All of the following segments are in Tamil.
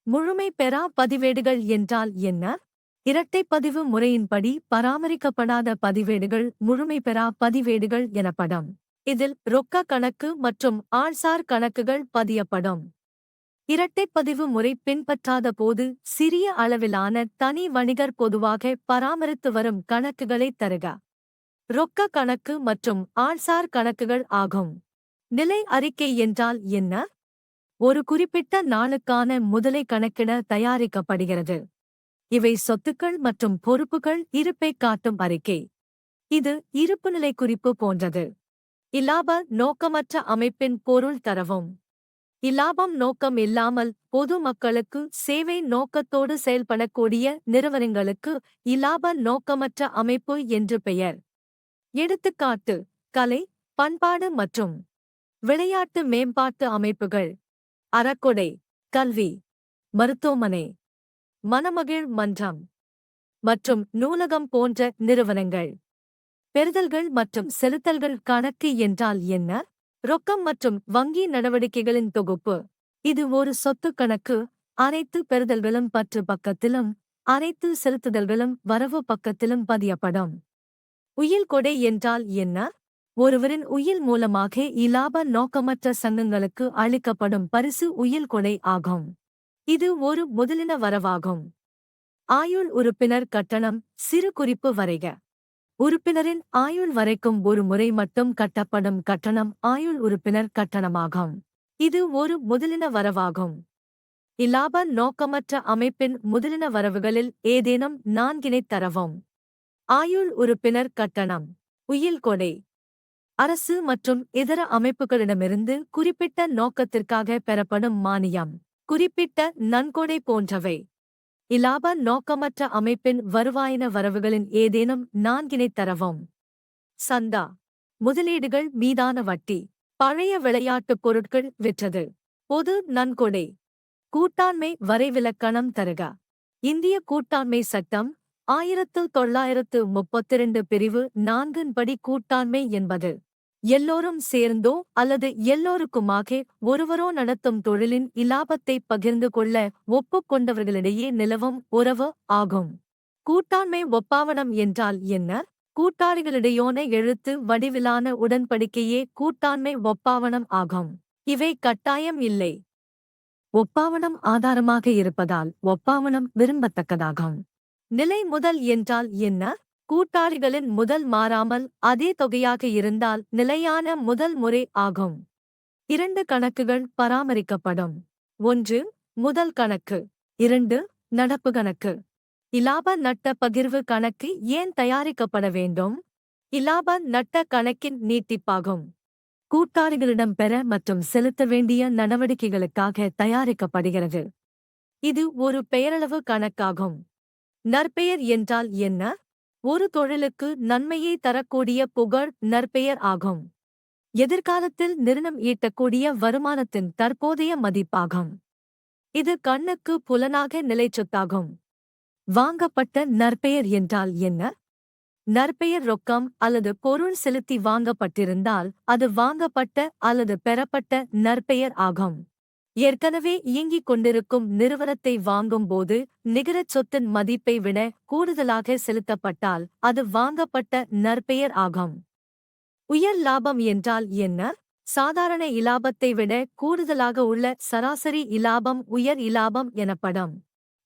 முழுமை பெறா பதிவேடுகள் என்றால் என்ன? இரட்டைப் பதிவு முறையின்படி பராமரிக்கப்படாத பதிவேடுகள் முழுமை பெறா பதிவேடுகள் எனப்படும். இதில் ரொக்க கணக்கு மற்றும் ஆள்சார் கணக்குகள் பதியப்படும். இரட்டைப் பதிவு முறை பின்பற்றாத போது சிறிய அளவிலான தனி வணிகர் பொதுவாக பராமரித்து வரும் கணக்குகளைத் தருக. ரொக்க கணக்கு மற்றும் ஆள்சார் கணக்குகள் ஆகும். நிலை அறிக்கை என்றால் என்ன? ஒரு குறிப்பிட்ட நாளுக்கான முதலை கணக்கிட தயாரிக்கப்படுகிறது. இவை சொத்துக்கள் மற்றும் பொறுப்புகள் இருப்பைக் காட்டும் அறிக்கை. இது இருப்புநிலை குறிப்பு போன்றது. இலாப நோக்கமற்ற அமைப்பின் பொருள் தரவும். இலாபம் நோக்கம் இல்லாமல் பொது மக்களுக்கு சேவை நோக்கத்தோடு செயல்படக்கூடிய நிறுவனங்களுக்கு இலாப நோக்கமற்ற அமைப்பு என்று பெயர். எடுத்துக்காட்டு: கலை, பண்பாடு மற்றும் விளையாட்டு மேம்பாட்டு அமைப்புகள், அறக்கொடை, கல்வி, மருத்துவமனை, மணமகிழ் மன்றம் மற்றும் நூலகம் போன்ற நிறுவனங்கள். பெறுதல்கள் மற்றும் செலுத்தல்கள் கணக்கு என்றால் என்ன? ரொக்கம் மற்றும் வங்கி நடவடிக்கைகளின் தொகுப்பு. இது ஒரு சொத்து கணக்கு. அனைத்து பெறுதல்களும் பற்று பக்கத்திலும் அனைத்து செலுத்துதல்களும் வரவு பக்கத்திலும் பதியப்படும். உயில் கொடை என்றால் என்ன? ஒருவரின் உயில் மூலமாக இலாப நோக்கமற்ற சங்கங்களுக்கு அளிக்கப்படும் பரிசு உயில் கொடை ஆகும். இது ஒரு முதலின வரவாகும். ஆயுள் உறுப்பினர் கட்டணம். சிறு குறிப்பு வரைக. உறுப்பினரின் ஆயுள் வரைக்கும் ஒரு முறை மட்டும் கட்டப்படும் கட்டணம் ஆயுள் உறுப்பினர் கட்டணமாகும். இது ஒரு முதலின வரவாகும். இலாப நோக்கமற்ற அமைப்பின் முதலின வரவுகளில் ஏதேனும் நான்கினைத் தரவும். ஆயுள் உறுப்பினர் கட்டணம், உயில் கொடை, அரசு மற்றும் இதர அமைப்புகளிடமிருந்து குறிப்பிட்ட நோக்கத்திற்காக பெறப்படும் மானியம், குறிப்பிட்ட நன்கொடை போன்றவை. இலாப நோக்கமற்ற அமைப்பின் வருவாயின வரவுகளின் ஏதேனும் நான்கினைத் தரவும். சந்தா, முதலீடுகள் மீதான வட்டி, பழைய விளையாட்டுப் பொருட்கள் விற்றது, பொது நன்கொடை. கூட்டாண்மை வரைவிலக்கணம் தருக. இந்திய கூட்டாண்மை சட்டம் 1932 பிரிவு 4 படி கூட்டாண்மை என்பது எல்லோரும் சேர்ந்தோ அல்லது எல்லோருக்குமாக ஒருவரோ நடத்தும் தொழிலின் இலாபத்தை பகிர்ந்து கொள்ள ஒப்புக்கொண்டவர்களிடையே நிலவும் உறவு ஆகும். கூட்டாண்மை ஒப்பாவனம் என்றால் என்ன? கூட்டாளிகளிடையோன எழுத்து வடிவிலான உடன்படிக்கையே கூட்டாண்மை ஒப்பாவனம் ஆகும். இவை கட்டாயம் இல்லை. ஒப்பாவனம் ஆதாரமாக இருப்பதால் ஒப்பாவனம் விரும்பத்தக்கதாகும். நிலை முதல் என்றால் என்ன? கூட்டாளிகளின் முதல் மாறாமல் அதே தொகையாக இருந்தால் நிலையான முதல் முறை ஆகும். 2 கணக்குகள் பராமரிக்கப்படும். 1. முதல் கணக்கு. 2. நடப்பு கணக்கு. இலாப நட்ட பகிர்வு கணக்கு ஏன் தயாரிக்கப்பட வேண்டும்? இலாப நட்ட கணக்கின் நீட்டிப்பாகும். கூட்டாளிகளிடம் பெற மற்றும் செலுத்த வேண்டிய நடவடிக்கைகளுக்காக தயாரிக்கப்படுகிறது. இது ஒரு பெயரளவு கணக்காகும். நற்பெயர் என்றால் என்ன? ஒரு தொழிலுக்கு நன்மையை தரக்கூடிய புகழ் நற்பெயர் ஆகும். எதிர்காலத்தில் நிறுவனம் ஈட்டக்கூடிய வருமானத்தின் தற்போதைய மதிப்பாகும். இது கண்ணுக்கு புலனாக நிலைச்சொத்தாகும். வாங்கப்பட்ட நற்பெயர் என்றால் என்ன? நற்பெயர் ரொக்கம் அல்லது பொருள் செலுத்தி வாங்கப்பட்டிருந்தால் அது வாங்கப்பட்ட அல்லது பெறப்பட்ட நற்பெயர் ஆகும். ஏற்கனவே இயங்கிக் கொண்டிருக்கும் நிறுவனத்தை வாங்கும் போது நிகரச் சொத்தின் மதிப்பை விட கூடுதலாக செலுத்தப்பட்டால் அது வாங்கப்பட்ட நற்பெயர் ஆகும். உயர் லாபம் என்றால் என்ன? சாதாரண இலாபத்தை விட கூடுதலாக உள்ள சராசரி இலாபம் உயர் இலாபம் எனப்படும்.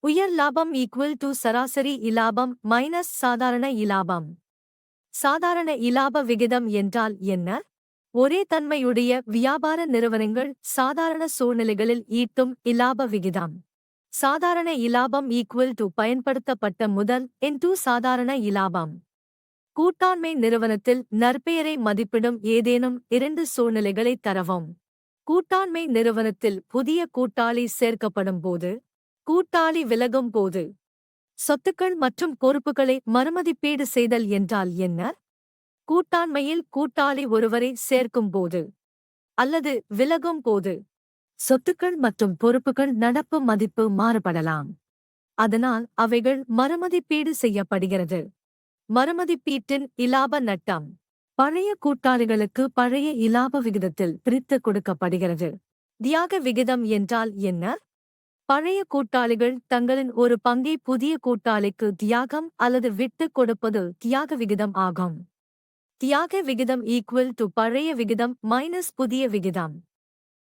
உயர் லாபம் = சராசரி இலாபம் மைனஸ் சாதாரண இலாபம். சாதாரண இலாப விகிதம் என்றால் என்ன? ஒரே தன்மையுடைய வியாபார நிறுவனங்கள் சாதாரண சூழ்நிலைகளில் ஈட்டும் இலாப விகிதம். சாதாரண இலாபம் = பயன்படுத்தப்பட்ட முதல் சாதாரண இலாபம். கூட்டாண்மை நிறுவனத்தில் நற்பெயரை மதிப்பிடும் ஏதேனும் 2 சூழ்நிலைகளைத் தரவும். கூட்டாண்மை நிறுவனத்தில் புதிய கூட்டாளி சேர்க்கப்படும் போது, கூட்டாளி விலகும் போது. சொத்துக்கள் மற்றும் பொறுப்புகளை மறுமதிப்பீடு செய்தல் என்றால் என்ன? கூட்டாண்மையில் கூட்டாளி ஒருவரை சேர்க்கும் போது அல்லது விலகும் போது. சொத்துக்கள் மற்றும் பொறுப்புகள் நடப்பு மதிப்பு மாறுபடலாம். அதனால் அவைகள் மறுமதிப்பீடு செய்யப்படுகிறது. மறுமதிப்பீட்டின் இலாப நட்டம் பழைய கூட்டாளிகளுக்கு பழைய இலாப விகிதத்தில் பிரித்து கொடுக்கப்படுகிறது. தியாக விகிதம் என்றால் என்ன? பழைய கூட்டாளிகள் தங்களின் ஒரு பங்கை புதிய கூட்டாளிக்கு தியாகம் அல்லது விட்டுக் கொடுப்பது தியாக விகிதம் ஆகும். தியாக விகிதம் ஈக்குவல் டு பழைய விகிதம் மைனஸ் புதிய விகிதம்.